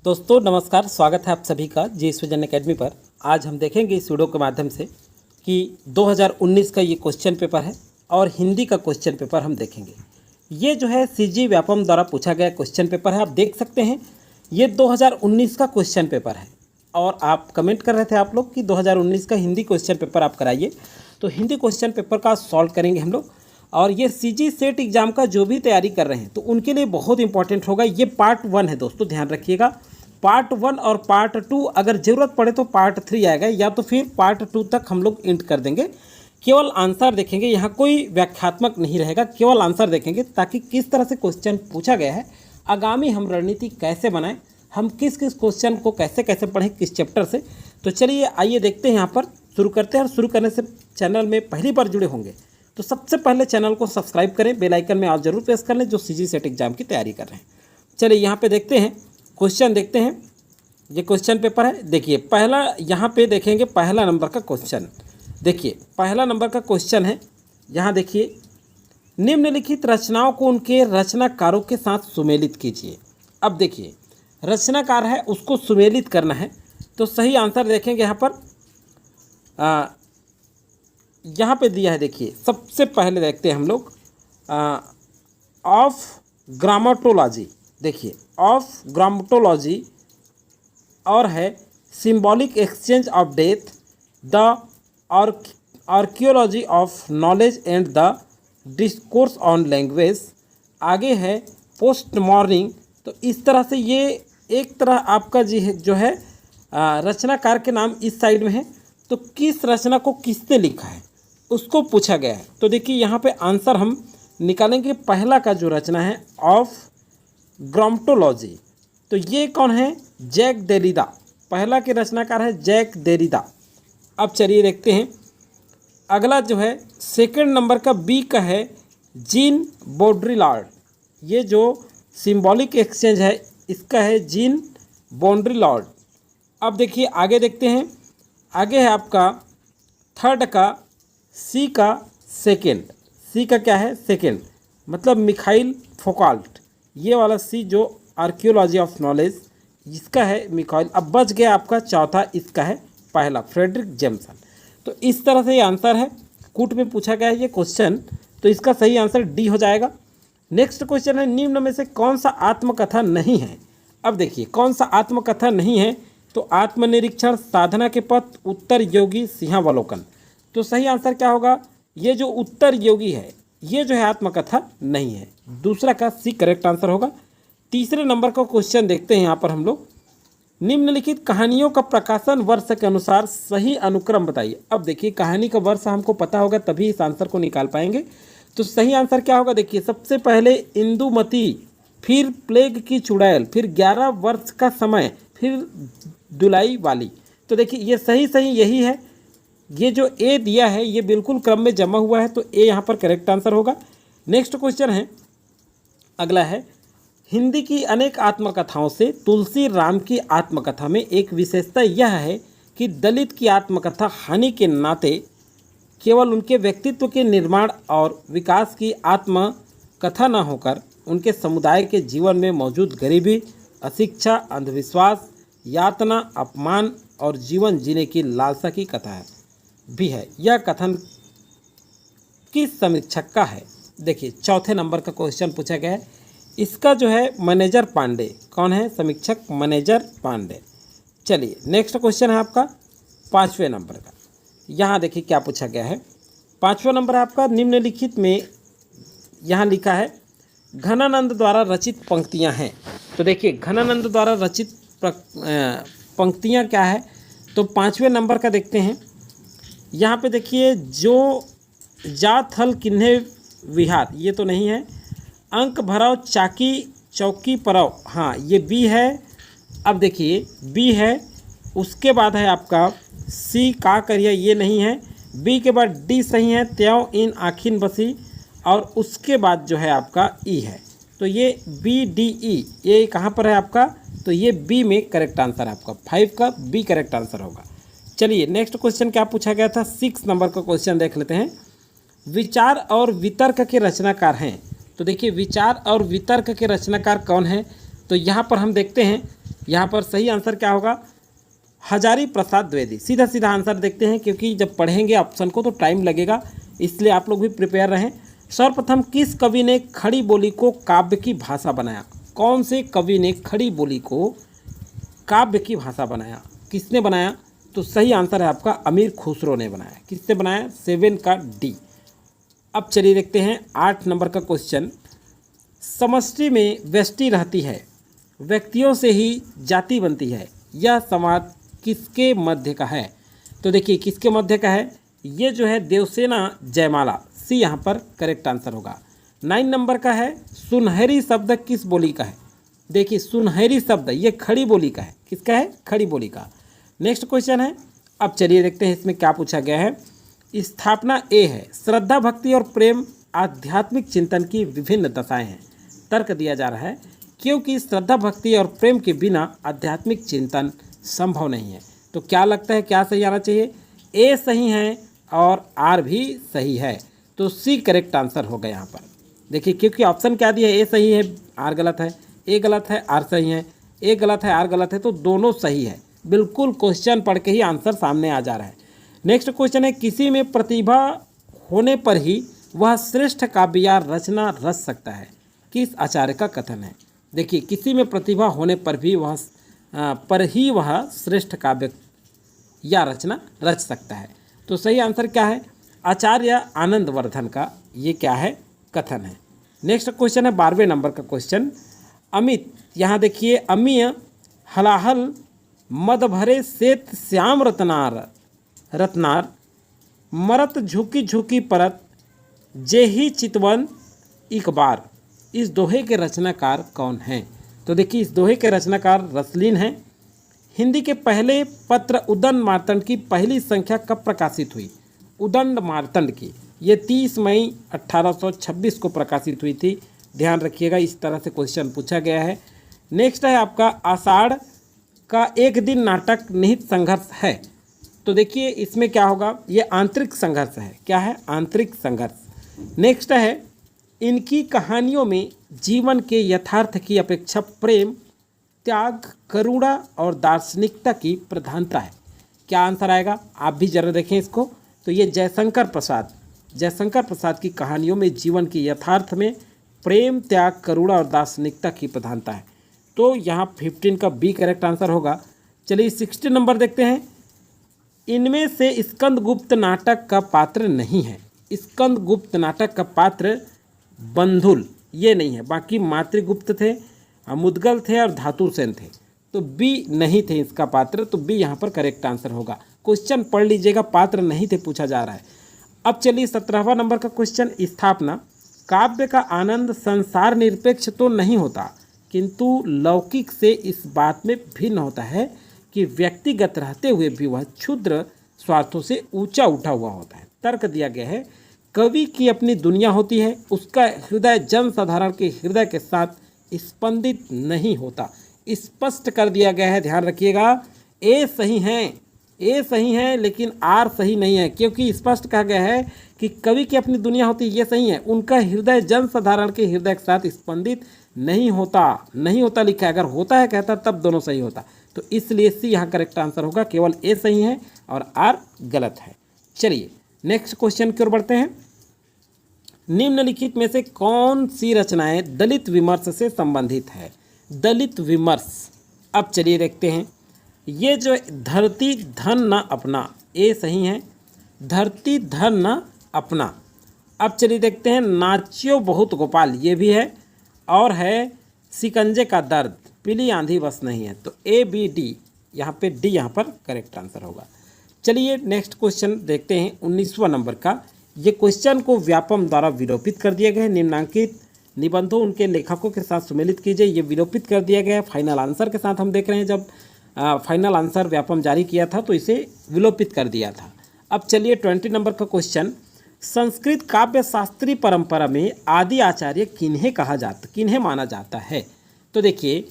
दोस्तों नमस्कार, स्वागत है आप सभी का जी सृजन एकेडमी पर। आज हम देखेंगे इस वीडियो के माध्यम से कि 2019 का ये क्वेश्चन पेपर है और हिंदी का क्वेश्चन पेपर हम देखेंगे। ये जो है सीजी व्यापम द्वारा पूछा गया क्वेश्चन पेपर है। आप देख सकते हैं ये 2019 का क्वेश्चन पेपर है और आप कमेंट कर रहे थे आप लोग कि 2019 का हिंदी क्वेश्चन पेपर आप कराइए, तो हिंदी क्वेश्चन पेपर का सॉल्व करेंगे हम लोग। और ये सीजी सेट एग्ज़ाम का जो भी तैयारी कर रहे हैं तो उनके लिए बहुत इंपॉर्टेंट होगा। ये पार्ट 1 है दोस्तों, ध्यान रखिएगा। पार्ट 1 और पार्ट 2 अगर ज़रूरत पड़े तो पार्ट 3 आएगा या तो फिर पार्ट 2 तक हम लोग एंड कर देंगे। केवल आंसर देखेंगे, यहाँ कोई व्याख्यात्मक नहीं रहेगा, केवल आंसर देखेंगे ताकि किस तरह से क्वेश्चन पूछा गया है, आगामी हम रणनीति कैसे बनाएं, हम किस किस क्वेश्चन को कैसे कैसे पढ़ें, किस चैप्टर से। तो चलिए आइए देखते हैं, यहाँ पर शुरू करते हैं। और शुरू करने से चैनल में पहली बार जुड़े होंगे तो सबसे पहले चैनल को सब्सक्राइब करें, बेल आइकन में ऑल जरूर प्रेस कर लें जो सीजी सेट एग्जाम की तैयारी कर रहे हैं। चलिए यहाँ पे देखते हैं, क्वेश्चन देखते हैं। ये क्वेश्चन पेपर है, देखिए पहला यहाँ पे देखेंगे पहला नंबर का क्वेश्चन। देखिए पहला नंबर का क्वेश्चन है, यहाँ देखिए, निम्नलिखित रचनाओं को उनके रचनाकारों के साथ सुमेलित कीजिए। अब देखिए रचनाकार है, उसको सुमेलित करना है, तो सही आंसर देखेंगे यहाँ पर यहाँ पे दिया है। देखिए सबसे पहले देखते हैं हम लोग ऑफ ग्रामेटोलॉजी। देखिए ऑफ ग्रामेटोलॉजी और है symbolic exchange of death, the archaeology of knowledge and the discourse on language. आगे है पोस्ट मॉर्निंग। तो इस तरह से ये एक तरह आपका जो है रचनाकार के नाम इस साइड में है, तो किस रचना को किसने लिखा है उसको पूछा गया है। तो देखिए यहाँ पे आंसर हम निकालेंगे। पहला का जो रचना है ऑफ ग्रामेटोलॉजी, तो ये कौन है? जैक देरिडा। पहला के रचनाकार है जैक देरिडा। अब चलिए देखते हैं अगला जो है सेकंड नंबर का बी का है जीन बॉड्रिलार्ड। ये जो सिंबॉलिक एक्सचेंज है इसका है जीन बॉड्रिलार्ड। अब देखिए आगे देखते हैं, आगे है आपका थर्ड का सी का सेकेंड। सी का क्या है? सेकेंड, मतलब मिखाइल फोकाल्ट। ये वाला सी जो आर्कियोलॉजी ऑफ नॉलेज इसका है मिखाइल। अब बच गया आपका चौथा, इसका है पहला फ्रेडरिक जेम्सन। तो इस तरह से ये आंसर है, कूट में पूछा गया है ये क्वेश्चन, तो इसका सही आंसर डी हो जाएगा। नेक्स्ट क्वेश्चन है निम्न में से कौन सा आत्मकथा नहीं है? अब देखिए कौन सा आत्मकथा नहीं है, तो आत्मनिरीक्षण, साधना के पथ, उत्तर योगी, सिंहावलोकन। तो सही आंसर क्या होगा? ये जो उत्तर योगी है ये जो है आत्मकथा नहीं है, दूसरा का सी करेक्ट आंसर होगा। तीसरे नंबर का क्वेश्चन देखते हैं यहाँ पर हम लोग, निम्नलिखित कहानियों का प्रकाशन वर्ष के अनुसार सही अनुक्रम बताइए। अब देखिए कहानी का वर्ष हमको पता होगा तभी इस आंसर को निकाल पाएंगे। तो सही आंसर क्या होगा? देखिए सबसे पहले इंदुमती, फिर प्लेग की चुड़ैल, फिर 11 वर्ष का समय, फिर दुलाई वाली। तो देखिए ये सही यही है। ये जो ए दिया है ये बिल्कुल क्रम में जमा हुआ है, तो ए यहाँ पर करेक्ट आंसर होगा। नेक्स्ट क्वेश्चन है, अगला है, हिंदी की अनेक आत्मकथाओं से तुलसी राम की आत्मकथा में एक विशेषता यह है कि दलित की आत्मकथा हानि के नाते केवल उनके व्यक्तित्व के निर्माण और विकास की आत्मकथा न होकर उनके समुदाय के जीवन में मौजूद गरीबी, अशिक्षा, अंधविश्वास, यातना, अपमान और जीवन जीने की लालसा की कथा है भी है। यह कथन किस समीक्षक का है? देखिए चौथे नंबर का क्वेश्चन पूछा गया है, इसका जो है मैनेजर पांडे। कौन है समीक्षक? मैनेजर पांडे। चलिए नेक्स्ट क्वेश्चन है आपका 5वें नंबर का। यहाँ देखिए क्या पूछा गया है। 5वां नंबर है आपका, निम्नलिखित में यहाँ लिखा है घनानंद द्वारा रचित पंक्तियाँ हैं। तो देखिए घनानंद द्वारा रचित पंक्तियाँ क्या है? तो 5वें नंबर का देखते हैं। यहाँ पे देखिए जो जात हल किन्हे विहार, ये तो नहीं है। अंक भराव चाकी चौकी परव, हाँ ये बी है। अब देखिए बी है, उसके बाद है आपका सी का करिया, ये नहीं है। बी के बाद डी सही है, त्यों इन आखिन बसी, और उसके बाद जो है आपका ई है। तो ये बी डी ई ये कहाँ पर है आपका? तो ये बी में करेक्ट आंसर है आपका, 5 का बी करेक्ट आंसर होगा। चलिए नेक्स्ट क्वेश्चन क्या पूछा गया था? 6 नंबर का क्वेश्चन देख लेते हैं। विचार और वितर्क के रचनाकार हैं। तो देखिए विचार और वितर्क के रचनाकार कौन है? तो यहाँ पर हम देखते हैं यहाँ पर सही आंसर क्या होगा? हजारी प्रसाद द्विवेदी। सीधा सीधा आंसर देखते हैं, क्योंकि जब पढ़ेंगे ऑप्शन को तो टाइम लगेगा, इसलिए आप लोग भी प्रिपेयर रहें। सर्वप्रथम किस कवि ने खड़ी बोली को काव्य की भाषा बनाया? कौन से कवि ने खड़ी बोली को काव्य की भाषा बनाया? किसने बनाया? तो सही आंसर है आपका अमीर खुसरो ने बनाया। किसने बनाया? 7 का डी। अब चलिए देखते हैं 8 नंबर का क्वेश्चन। समष्टि में व्यष्टि रहती है, व्यक्तियों से ही जाति बनती है, यह समाज किसके मध्य का है? तो देखिए किसके मध्य का है, ये जो है देवसेना जयमाला, सी यहाँ पर करेक्ट आंसर होगा। 9 नंबर का है सुनहरी शब्द किस बोली का है? देखिए सुनहरी शब्द ये खड़ी बोली का है। किसका है? खड़ी बोली का। नेक्स्ट क्वेश्चन है, अब चलिए देखते हैं इसमें क्या पूछा गया है। स्थापना ए है, श्रद्धा भक्ति और प्रेम आध्यात्मिक चिंतन की विभिन्न दशाएं हैं। तर्क दिया जा रहा है क्योंकि श्रद्धा भक्ति और प्रेम के बिना आध्यात्मिक चिंतन संभव नहीं है। तो क्या लगता है क्या सही आना चाहिए? ए सही है और आर भी सही है, तो सी करेक्ट आंसर होगा यहाँ पर। देखिए क्योंकि ऑप्शन क्या दिया है, ए सही है आर गलत है, ए गलत है आर सही है, ए गलत है आर गलत है, तो दोनों सही है। बिल्कुल क्वेश्चन पढ़ के ही आंसर सामने आ जा रहा है। नेक्स्ट क्वेश्चन है, किसी में प्रतिभा होने पर ही वह श्रेष्ठ काव्य या रचना रच सकता है, किस आचार्य का कथन है? देखिए किसी में प्रतिभा होने पर भी वह श्रेष्ठ काव्य या रचना रच सकता है। तो सही आंसर क्या है? आचार्य आनंदवर्धन का ये क्या है? कथन है। नेक्स्ट क्वेश्चन है 12वें नंबर का क्वेश्चन। अमित, यहाँ देखिए अमीय हलाहल मद भरे श्वेत श्याम रत्नार मरत झुकी झुकी परत जेही चितवन इकबार, इस दोहे के रचनाकार कौन हैं? तो देखिए इस दोहे के रचनाकार रसलीन हैं। हिंदी के पहले पत्र उदंड मार्तंड की पहली संख्या कब प्रकाशित हुई? उदंड मार्तंड की ये 30 मई 1826 को प्रकाशित हुई थी। ध्यान रखिएगा, इस तरह से क्वेश्चन पूछा गया है। नेक्स्ट है आपका आषाढ़ का एक दिन नाटक निहित संघर्ष है। तो देखिए इसमें क्या होगा, ये आंतरिक संघर्ष है। क्या है? आंतरिक संघर्ष। नेक्स्ट है इनकी कहानियों में जीवन के यथार्थ की अपेक्षा प्रेम, त्याग, करुणा और दार्शनिकता की प्रधानता है। क्या आंसर आएगा? आप भी जरा देखें इसको। तो ये जयशंकर प्रसाद की कहानियों में जीवन के यथार्थ में प्रेम, त्याग, करुणा और दार्शनिकता की प्रधानता है। तो यहाँ 15 का बी करेक्ट आंसर होगा। चलिए 60 नंबर देखते हैं। इनमें से स्कंदगुप्त नाटक का पात्र नहीं है। स्कंदगुप्त नाटक का पात्र बंधुल ये नहीं है, बाकी मातृगुप्त थे, मुदगल थे और धातुसेन थे। तो बी नहीं थे इसका पात्र, तो बी यहाँ पर करेक्ट आंसर होगा। क्वेश्चन पढ़ लीजिएगा, पात्र नहीं थे पूछा जा रहा है। अब चलिए 17वां नंबर का क्वेश्चन। स्थापना, काव्य का आनंद संसार निरपेक्ष तो नहीं होता, किंतु लौकिक से इस बात में भिन्न होता है कि व्यक्तिगत रहते हुए भी वह क्षुद्र स्वार्थों से ऊंचा उठा हुआ होता है। तर्क दिया गया है, कवि की अपनी दुनिया होती है, उसका हृदय जनसाधारण के हृदय के साथ स्पंदित नहीं होता। स्पष्ट कर दिया गया है, ध्यान रखिएगा। ए सही है लेकिन आर सही नहीं है, क्योंकि स्पष्ट कहा गया है कि कवि की अपनी दुनिया होती है, ये सही है। उनका हृदय जनसाधारण के हृदय के साथ स्पंदित नहीं होता लिखा है। अगर होता है कहता तब दोनों सही होता। तो इसलिए सी यहाँ करेक्ट आंसर होगा। केवल ए सही है और आर गलत है। चलिए नेक्स्ट क्वेश्चन की ओर बढ़ते हैं। निम्नलिखित में से कौन सी रचनाएं दलित विमर्श से संबंधित है? दलित विमर्श। अब चलिए देखते हैं। ये जो धरती धन न अपना, ए सही है। धरती धन न अपना। अब चलिए देखते हैं। नाच्यो बहुत गोपाल, ये भी है। और है सिकंजे का दर्द, पीली आंधी बस नहीं है। तो ए बी डी, यहाँ पे डी यहाँ पर करेक्ट आंसर होगा। चलिए नेक्स्ट क्वेश्चन देखते हैं 19वां नंबर का। ये क्वेश्चन को व्यापम द्वारा विलोपित कर दिया गया है। निम्नांकित निबंधों उनके लेखकों के साथ सुमेलित कीजिए। ये विलोपित कर दिया गया है फाइनल आंसर के साथ। हम देख रहे हैं जब फाइनल आंसर व्यापम जारी किया था तो इसे विलोपित कर दिया था। अब चलिए 20 नंबर का क्वेश्चन। संस्कृत काव्य शास्त्रीय परंपरा में आदि आचार्य किन्हें माना जाता है? तो देखिए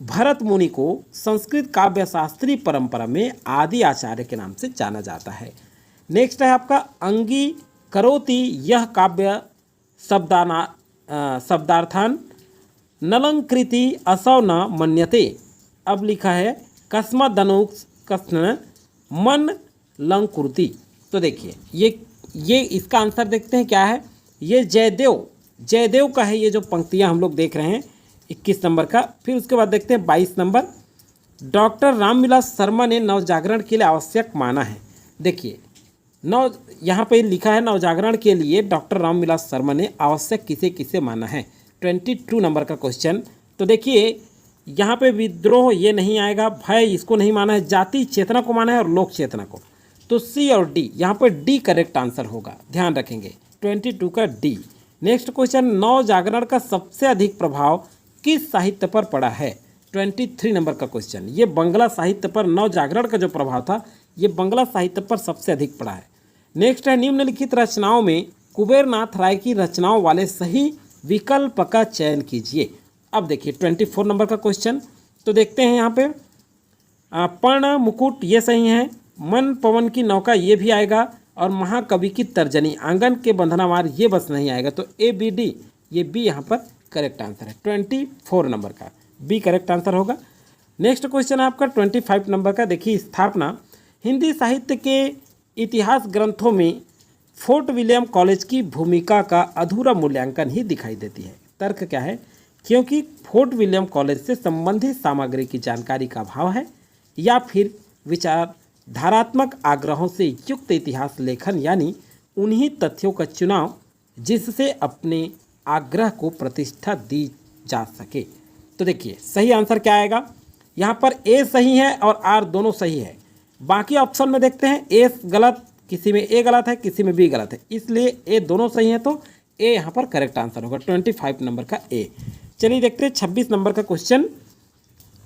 भरत मुनि को संस्कृत काव्य शास्त्रीय परंपरा में आदि आचार्य के नाम से जाना जाता है। नेक्स्ट है आपका अंगी करोति यह काव्य शब्दार्थान नलंकृति असौ न मन्यते। अब लिखा है कस्मदनुक्स कस्न मन लंकुर्ति। तो देखिए ये इसका आंसर देखते हैं क्या है। ये जयदेव का है ये जो पंक्तियां हम लोग देख रहे हैं 21 नंबर का। फिर उसके बाद देखते हैं 22 नंबर, डॉक्टर रामविलास शर्मा ने नवजागरण के लिए आवश्यक माना है। देखिए यहाँ पे लिखा है नवजागरण के लिए डॉक्टर रामविलास शर्मा ने आवश्यक किसे किसे माना है। 22 नंबर का क्वेश्चन। तो देखिए यहाँ पे विद्रोह ये नहीं आएगा, भय इसको नहीं माना है, जाति चेतना को माना है और लोक चेतना को। तो सी और डी, यहाँ पर डी करेक्ट आंसर होगा, ध्यान रखेंगे 22 का डी। नेक्स्ट क्वेश्चन, नव जागरण का सबसे अधिक प्रभाव किस साहित्य पर पड़ा है। 23 नंबर का क्वेश्चन। ये बंगला साहित्य पर नव जागरण का जो प्रभाव था ये बंगला साहित्य पर सबसे अधिक पड़ा है। नेक्स्ट है, निम्नलिखित रचनाओं में कुबेर नाथ राय की रचनाओं वाले सही विकल्प का चयन कीजिए। अब देखिए 24 नंबर का क्वेश्चन। तो देखते हैं यहाँ पे पर्ण मुकुट ये सही है, मन पवन की नौका ये भी आएगा, और महाकवि की तर्जनी, आंगन के बंधनावार ये बस नहीं आएगा। तो ए बी डी ये बी यहाँ पर करेक्ट आंसर है। 24 नंबर का बी करेक्ट आंसर होगा। नेक्स्ट क्वेश्चन है आपका 25 नंबर का। देखिए स्थापना, हिंदी साहित्य के इतिहास ग्रंथों में फोर्ट विलियम कॉलेज की भूमिका का अधूरा मूल्यांकन ही दिखाई देती है। तर्क क्या है, क्योंकि फोर्ट विलियम कॉलेज से संबंधित सामग्री की जानकारी का अभाव है, या फिर विचारधारात्मक आग्रहों से युक्त इतिहास लेखन, यानी उन्हीं तथ्यों का चुनाव जिससे अपने आग्रह को प्रतिष्ठा दी जा सके। तो देखिए सही आंसर क्या आएगा, यहाँ पर ए सही है और आर दोनों सही है। बाकी ऑप्शन में देखते हैं ए गलत, किसी में ए गलत है, किसी में बी गलत है, इसलिए ए दोनों सही है, तो ए यहाँ पर करेक्ट आंसर होगा 25 नंबर का ए। चलिए देखते हैं 26 नंबर का क्वेश्चन।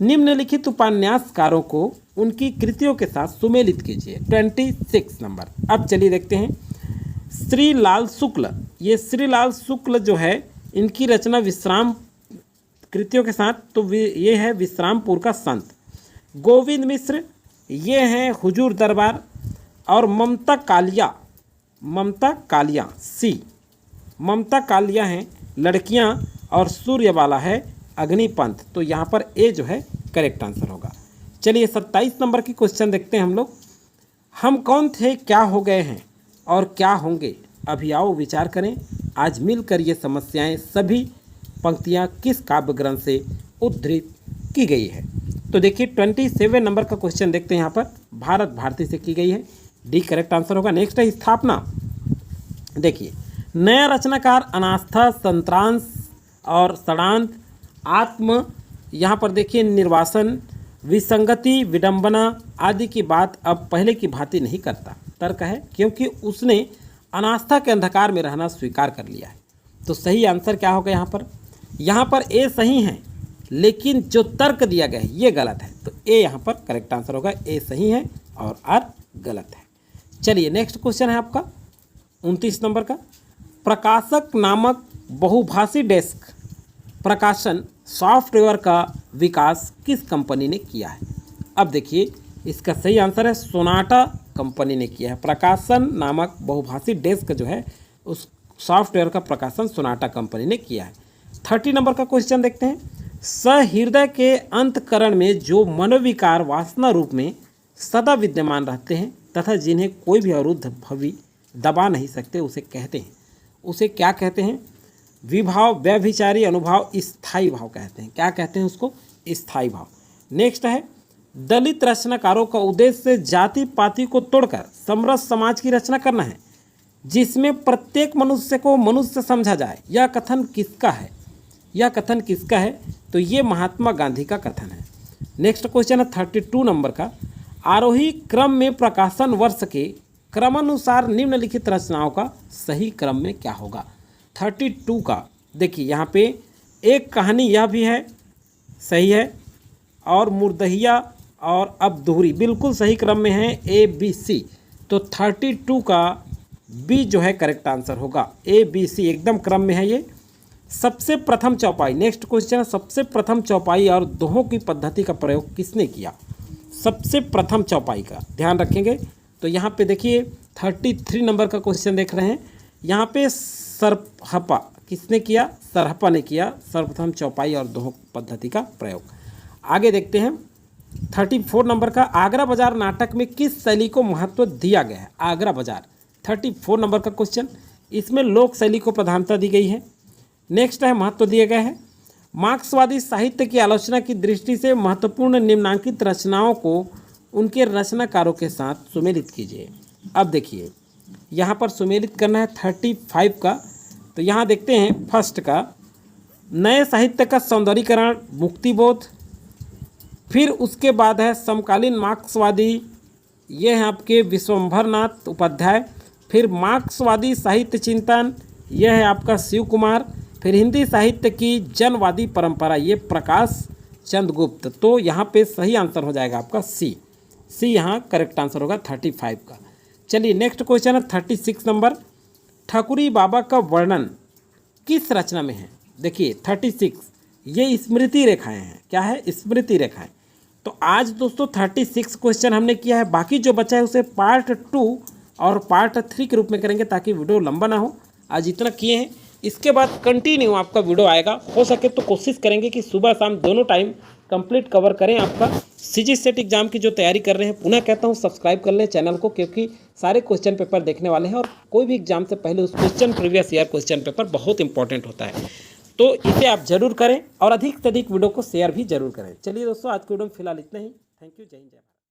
निम्नलिखित उपन्यासकारों को उनकी कृतियों के साथ सुमेलित कीजिए। 26 नंबर। अब चलिए देखते हैं श्रीलाल शुक्ल। ये श्रीलाल शुक्ल जो है इनकी रचना विश्राम कृतियों के साथ, तो ये है विश्रामपुर का संत। गोविंद मिश्र ये हैं हुजूर दरबार, और ममता कालिया सी, ममता कालिया हैं लड़कियां, और सूर्यबाला है अग्निपंथ। तो यहाँ पर ए जो है करेक्ट आंसर होगा। चलिए 27 नंबर की क्वेश्चन देखते हैं हम लोग। हम कौन थे, क्या हो गए हैं और क्या होंगे, अभी आओ विचार करें। आज मिलकर ये समस्याएं सभी पंक्तियां किस काव्य ग्रंथ से उद्धृत की गई है। तो देखिए 27 नंबर का क्वेश्चन देखते हैं। यहाँ पर भारत भारती से की गई है, डी करेक्ट आंसर होगा। नेक्स्ट है स्थापना। देखिए नया रचनाकार अनास्था, संत्रांश और षडांत, आत्म, यहाँ पर देखिए निर्वासन, विसंगति, विडंबना आदि की बात अब पहले की भांति नहीं करता। तर्क है क्योंकि उसने अनास्था के अंधकार में रहना स्वीकार कर लिया है। तो सही आंसर क्या होगा यहाँ पर ए सही है, लेकिन जो तर्क दिया गया है ये गलत है। तो ए यहाँ पर करेक्ट आंसर होगा, ए सही है और आर गलत है। चलिए नेक्स्ट क्वेश्चन है आपका 29 नंबर का। प्रकाशक नामक बहुभाषी डेस्क प्रकाशन सॉफ्टवेयर का विकास किस कंपनी ने किया है। अब देखिए इसका सही आंसर है सोनाटा कंपनी ने किया है। प्रकाशन नामक बहुभाषी डेस्क जो है उस सॉफ्टवेयर का प्रकाशन सोनाटा कंपनी ने किया है। 30 नंबर का क्वेश्चन देखते हैं। सहृदय के अंतकरण में जो मनोविकार वासना रूप में सदा विद्यमान रहते हैं तथा जिन्हें कोई भी अवरुद्ध भवि दबा नहीं सकते, उसे कहते हैं, उसे क्या कहते हैं, विभाव, व्यभिचारी अनुभाव, स्थायी भाव कहते हैं। क्या कहते हैं उसको, स्थायी भाव। नेक्स्ट है दलित रचनाकारों का उद्देश्य जाति पाति को तोड़कर समरस समाज की रचना करना है जिसमें प्रत्येक मनुष्य को मनुष्य समझा जाए। यह कथन किसका है, यह कथन किसका है, तो ये महात्मा गांधी का कथन है। नेक्स्ट क्वेश्चन है 32 नंबर का। आरोही क्रम में प्रकाशन वर्ष के क्रमानुसार निम्नलिखित रचनाओं का सही क्रम में क्या होगा। 32 का देखिए यहाँ पे एक कहानी यह भी है, सही है, और मुर्दहिया और अब दोहरी बिल्कुल सही क्रम में है, ए बी सी। तो 32 का बी जो है करेक्ट आंसर होगा, ए बी सी एकदम क्रम में है ये। सबसे प्रथम चौपाई, नेक्स्ट क्वेश्चन है सबसे प्रथम चौपाई और दोहों की पद्धति का प्रयोग किसने किया। सबसे प्रथम चौपाई का ध्यान रखेंगे। तो यहाँ पे देखिए 33 नंबर का क्वेश्चन देख रहे हैं। यहाँ पे सरहपा किसने किया, सरहपा ने किया सर्वप्रथम चौपाई और दोहों पद्धति का प्रयोग। आगे देखते हैं 34 नंबर का, आगरा बाजार नाटक में किस शैली को महत्व दिया गया है? आगरा बाजार 34 नंबर का क्वेश्चन, इसमें लोक शैली को प्रधानता दी गई है। नेक्स्ट है महत्व दिया गया है, मार्क्सवादी साहित्य की आलोचना की दृष्टि से महत्वपूर्ण निम्नांकित रचनाओं को उनके रचनाकारों के साथ सुमेलित कीजिए। अब देखिए यहाँ पर सुमेलित करना है 35 का, तो यहाँ देखते हैं फर्स्ट का, नए साहित्य का सौंदर्यीकरण मुक्तिबोध, फिर उसके बाद है समकालीन मार्क्सवादी, ये हैं आपके विश्वंभरनाथ उपाध्याय, फिर मार्क्सवादी साहित्य चिंतन, यह है आपका शिव कुमार, फिर हिंदी साहित्य की जनवादी परंपरा, ये प्रकाश चंद्र गुप्त। तो यहाँ पे सही आंसर हो जाएगा आपका सी यहाँ करेक्ट आंसर होगा 35 का। चलिए नेक्स्ट क्वेश्चन है 36 नंबर, ठकुरी बाबा का वर्णन किस रचना में है? देखिए 36 ये स्मृति रेखाएं हैं। क्या है? स्मृति रेखाएं। तो आज दोस्तों 36 क्वेश्चन हमने किया है, बाकी जो बचा है उसे पार्ट 2 और पार्ट 3 के रूप में करेंगे ताकि वीडियो लंबा ना हो। आज इतना किए हैं, इसके बाद कंटिन्यू आपका वीडियो आएगा। हो सके तो कोशिश करेंगे कि सुबह शाम दोनों टाइम कंप्लीट कवर करें। आपका सीजी सेट एग्जाम की जो तैयारी कर रहे हैं, पुनः कहता हूं सब्सक्राइब कर लें चैनल को, क्योंकि सारे क्वेश्चन पेपर देखने वाले हैं और कोई भी एग्जाम से पहले उस question previous year question paper बहुत इंपॉर्टेंट होता है। तो इसे आप जरूर करें और अधिक से अधिक वीडियो को शेयर भी जरूर करें। चलिए दोस्तों आज के वीडियो में फिलहाल इतना ही। थैंक यू, जय हिंद।